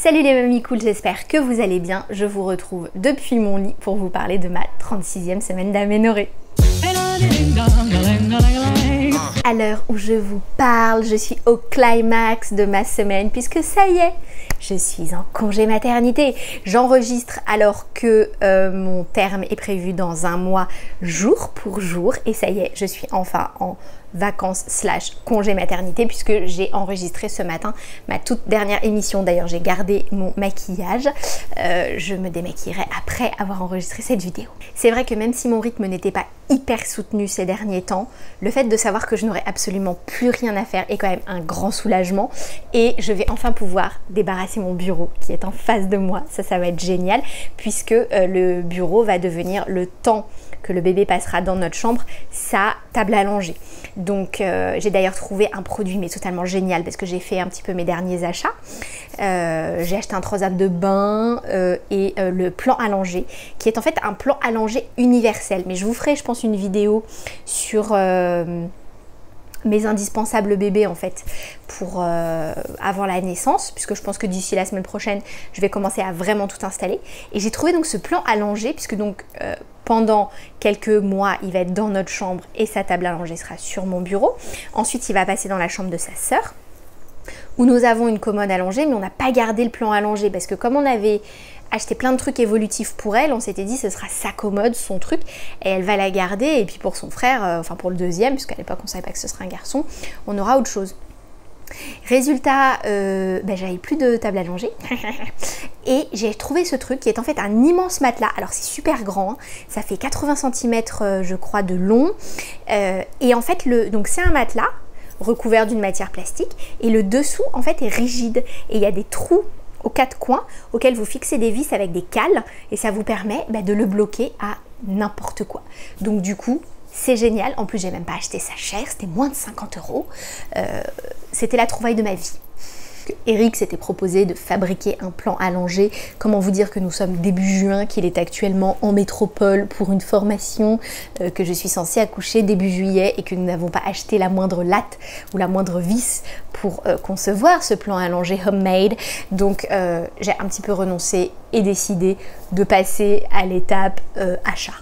Salut les mamies cool, j'espère que vous allez bien. Je vous retrouve depuis mon lit pour vous parler de ma 36e semaine d'aménorrhée. À l'heure où je vous parle, je suis au climax de ma semaine puisque ça y est, je suis en congé maternité. J'enregistre alors que mon terme est prévu dans un mois jour pour jour et ça y est, je suis enfin en vacances / congé maternité puisque j'ai enregistré ce matin ma toute dernière émission. D'ailleurs j'ai gardé mon maquillage, je me démaquillerai après avoir enregistré cette vidéo. C'est vrai que même si mon rythme n'était pas hyper soutenu ces derniers temps, le fait de savoir que je n'aurais absolument plus rien à faire est quand même un grand soulagement et je vais enfin pouvoir débarrasser mon bureau qui est en face de moi. Ça va être génial puisque le bureau va devenir, le temps que le bébé passera dans notre chambre, sa table allongée. Donc j'ai d'ailleurs trouvé un produit mais totalement génial parce que j'ai fait un petit peu mes derniers achats. J'ai acheté un transat de bain et le plan allongé qui est en fait un plan allongé universel. Mais je vous ferai je pense une vidéo sur mes indispensables bébés en fait pour avant la naissance, puisque je pense que d'ici la semaine prochaine je vais commencer à vraiment tout installer. Et j'ai trouvé donc ce plan allongé puisque donc pendant quelques mois il va être dans notre chambre et sa table allongée sera sur mon bureau. Ensuite il va passer dans la chambre de sa sœur où nous avons une commode allongée, mais on n'a pas gardé le plan allongé parce que comme on avait acheté plein de trucs évolutifs pour elle, on s'était dit ce sera sa commode, son truc, et elle va la garder, et puis pour son frère, enfin pour le deuxième, puisqu'à l'époque on savait pas que ce serait un garçon, on aura autre chose. Résultat, j'avais plus de table allongée et j'ai trouvé ce truc qui est en fait un immense matelas. Alors c'est super grand, hein. Ça fait 80 cm je crois de long et en fait donc c'est un matelas recouvert d'une matière plastique et le dessous en fait est rigide et il y a des trous aux quatre coins auxquels vous fixez des vis avec des cales et ça vous permet de le bloquer à n'importe quoi. Donc du coup c'est génial, en plus j'ai même pas acheté ça cher, c'était moins de 50 €. C'était la trouvaille de ma vie. Eric s'était proposé de fabriquer un plan allongé. Comment vous dire que nous sommes début juin, qu'il est actuellement en métropole pour une formation, que je suis censée accoucher début juillet et que nous n'avons pas acheté la moindre latte ou la moindre vis pour concevoir ce plan allongé homemade. Donc j'ai un petit peu renoncé et décidé de passer à l'étape achat.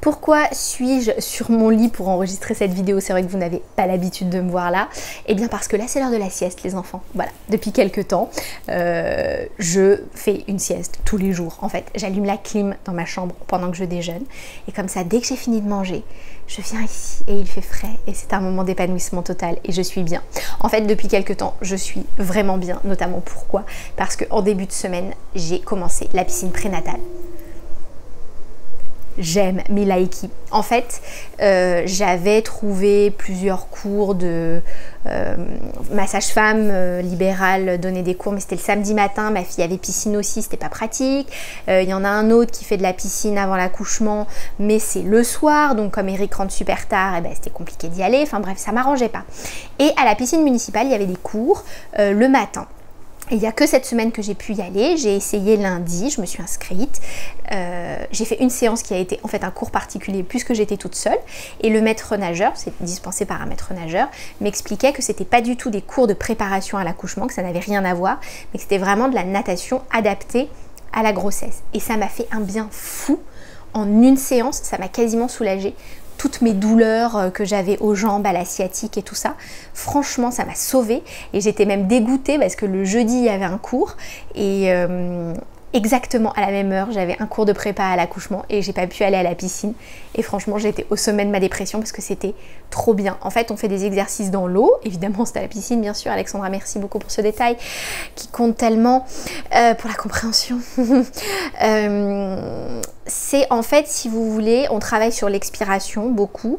Pourquoi suis-je sur mon lit pour enregistrer cette vidéo? C'est vrai que vous n'avez pas l'habitude de me voir là. Eh bien parce que là c'est l'heure de la sieste les enfants. Voilà, depuis quelques temps, je fais une sieste tous les jours. En fait, j'allume la clim dans ma chambre pendant que je déjeune. Et comme ça, dès que j'ai fini de manger, je viens ici et il fait frais. Et c'est un moment d'épanouissement total et je suis bien. En fait, depuis quelques temps, je suis vraiment bien. Notamment pourquoi? Parce qu'en début de semaine, j'ai commencé la piscine prénatale. J'aime Milaiki. En fait, j'avais trouvé plusieurs cours de ma sage-femme libérale donnait des cours, mais c'était le samedi matin. Ma fille avait piscine aussi, c'était pas pratique. Il y en a un autre qui fait de la piscine avant l'accouchement, mais c'est le soir. Donc comme Eric rentre super tard, c'était compliqué d'y aller. Enfin bref, ça m'arrangeait pas. Et à la piscine municipale, il y avait des cours le matin. Et il n'y a que cette semaine que j'ai pu y aller. J'ai essayé lundi, je me suis inscrite. J'ai fait une séance qui a été en fait un cours particulier puisque j'étais toute seule. Et le maître nageur, c'est dispensé par un maître nageur, m'expliquait que c'était pas du tout des cours de préparation à l'accouchement, que ça n'avait rien à voir, mais que c'était vraiment de la natation adaptée à la grossesse. Et ça m'a fait un bien fou. En une séance, ça m'a quasiment soulagée. Toutes mes douleurs que j'avais aux jambes, à la sciatique et tout ça, franchement ça m'a sauvée et j'étais même dégoûtée parce que le jeudi il y avait un cours et exactement à la même heure j'avais un cours de prépa à l'accouchement et j'ai pas pu aller à la piscine et franchement j'étais au sommet de ma dépression parce que c'était trop bien. En fait on fait des exercices dans l'eau, évidemment c'était à la piscine bien sûr. Alexandra, merci beaucoup pour ce détail qui compte tellement pour la compréhension. C'est en fait, si vous voulez, on travaille sur l'expiration beaucoup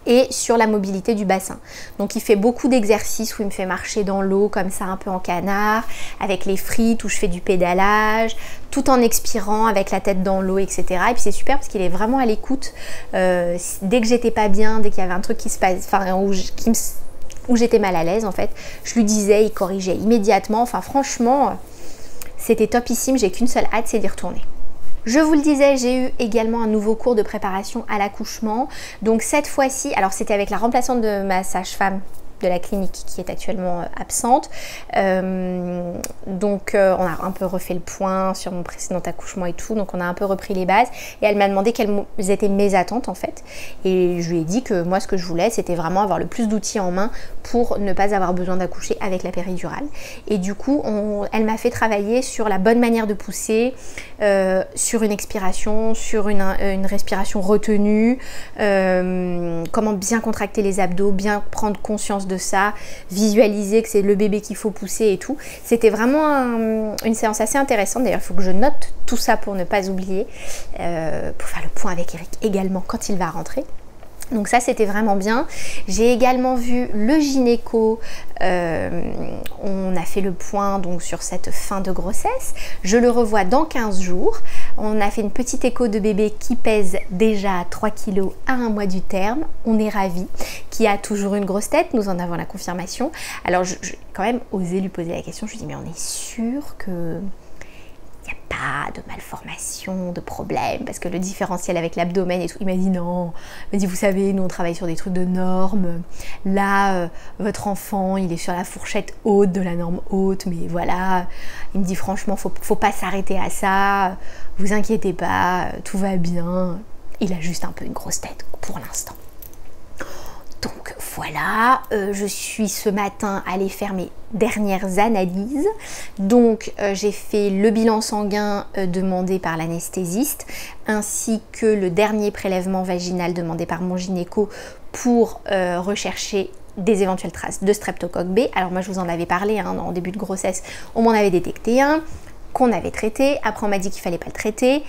et sur la mobilité du bassin. Donc il fait beaucoup d'exercices où il me fait marcher dans l'eau comme ça un peu en canard, avec les frites où je fais du pédalage, tout en expirant avec la tête dans l'eau, etc. Et puis c'est super parce qu'il est vraiment à l'écoute. Dès que j'étais pas bien, dès qu'il y avait un truc qui se passe, enfin où j'étais mal à l'aise en fait, je lui disais, il corrigeait immédiatement. Enfin franchement, c'était topissime, j'ai qu'une seule hâte, c'est d'y retourner. Je vous le disais, j'ai eu également un nouveau cours de préparation à l'accouchement. Donc cette fois-ci, alors c'était avec la remplaçante de ma sage-femme de la clinique qui est actuellement absente. Donc on a un peu refait le point sur mon précédent accouchement et tout, donc on a un peu repris les bases et elle m'a demandé quelles étaient mes attentes en fait, et je lui ai dit que moi ce que je voulais c'était vraiment avoir le plus d'outils en main pour ne pas avoir besoin d'accoucher avec la péridurale. Et du coup elle m'a fait travailler sur la bonne manière de pousser, sur une expiration, sur une respiration retenue, comment bien contracter les abdos, bien prendre conscience de ça, visualiser que c'est le bébé qu'il faut pousser et tout. C'était vraiment une séance assez intéressante. D'ailleurs il faut que je note tout ça pour ne pas oublier, pour faire le point avec Eric également quand il va rentrer. Donc ça c'était vraiment bien. J'ai également vu le gynéco, on a fait le point donc sur cette fin de grossesse. Je le revois dans 15 jours. On a fait une petite écho de bébé qui pèse déjà 3 kg à un mois du terme. On est ravis. Qui a toujours une grosse tête, nous en avons la confirmation. Alors je quand même osé lui poser la question, je lui dis mais on est sûr que il n'y a pas de malformation, de problème, parce que le différentiel avec l'abdomen et tout, il m'a dit non, il m'a dit vous savez, nous on travaille sur des trucs de normes, là votre enfant il est sur la fourchette haute de la norme haute, mais voilà, il me dit franchement faut pas s'arrêter à ça, vous inquiétez pas, tout va bien, il a juste un peu une grosse tête pour l'instant. Donc voilà, je suis ce matin allée faire mes dernières analyses. Donc j'ai fait le bilan sanguin demandé par l'anesthésiste, ainsi que le dernier prélèvement vaginal demandé par mon gynéco pour rechercher des éventuelles traces de streptocoque B. Alors moi je vous en avais parlé en début de grossesse, on m'en avait détecté un, qu'on avait traité, après on m'a dit qu'il fallait pas le traiter.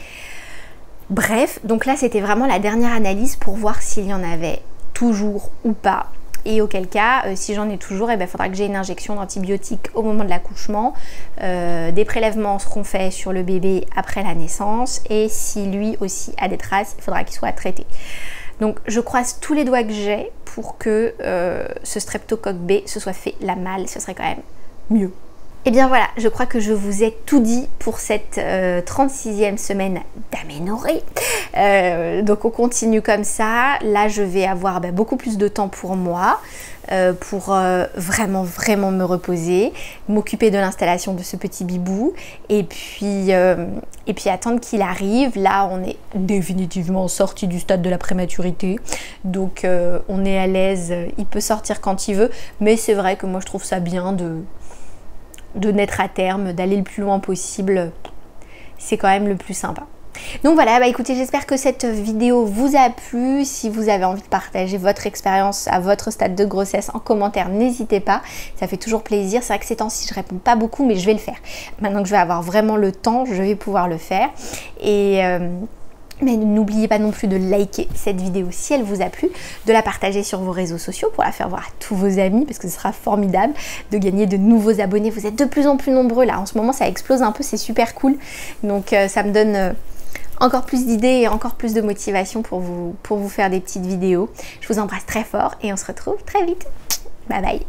Bref, donc là c'était vraiment la dernière analyse pour voir s'il y en avait toujours ou pas, et auquel cas si j'en ai toujours, il faudra que j'ai une injection d'antibiotiques au moment de l'accouchement, des prélèvements seront faits sur le bébé après la naissance, et si lui aussi a des traces, il faudra qu'il soit traité. Donc je croise tous les doigts que j'ai pour que ce streptocoque B se soit fait la malle, ce serait quand même mieux. Et bien voilà, je crois que je vous ai tout dit pour cette 36e semaine d'aménorrhée. Donc on continue comme ça. Là je vais avoir beaucoup plus de temps pour moi, pour vraiment me reposer, m'occuper de l'installation de ce petit bibou, et puis attendre qu'il arrive. Là on est définitivement sorti du stade de la prématurité, donc on est à l'aise, il peut sortir quand il veut, mais c'est vrai que moi je trouve ça bien de naître à terme, d'aller le plus loin possible, c'est quand même le plus sympa. Donc voilà, écoutez, j'espère que cette vidéo vous a plu. Si vous avez envie de partager votre expérience à votre stade de grossesse en commentaire, n'hésitez pas, ça fait toujours plaisir. C'est vrai que ces temps-ci je réponds pas beaucoup, mais je vais le faire. Maintenant que je vais avoir vraiment le temps, je vais pouvoir le faire. Mais n'oubliez pas non plus de liker cette vidéo si elle vous a plu, de la partager sur vos réseaux sociaux pour la faire voir à tous vos amis, parce que ce sera formidable de gagner de nouveaux abonnés. Vous êtes de plus en plus nombreux là, en ce moment ça explose un peu, c'est super cool. Donc ça me donne encore plus d'idées et encore plus de motivation pour vous faire des petites vidéos. Je vous embrasse très fort et on se retrouve très vite. Bye bye.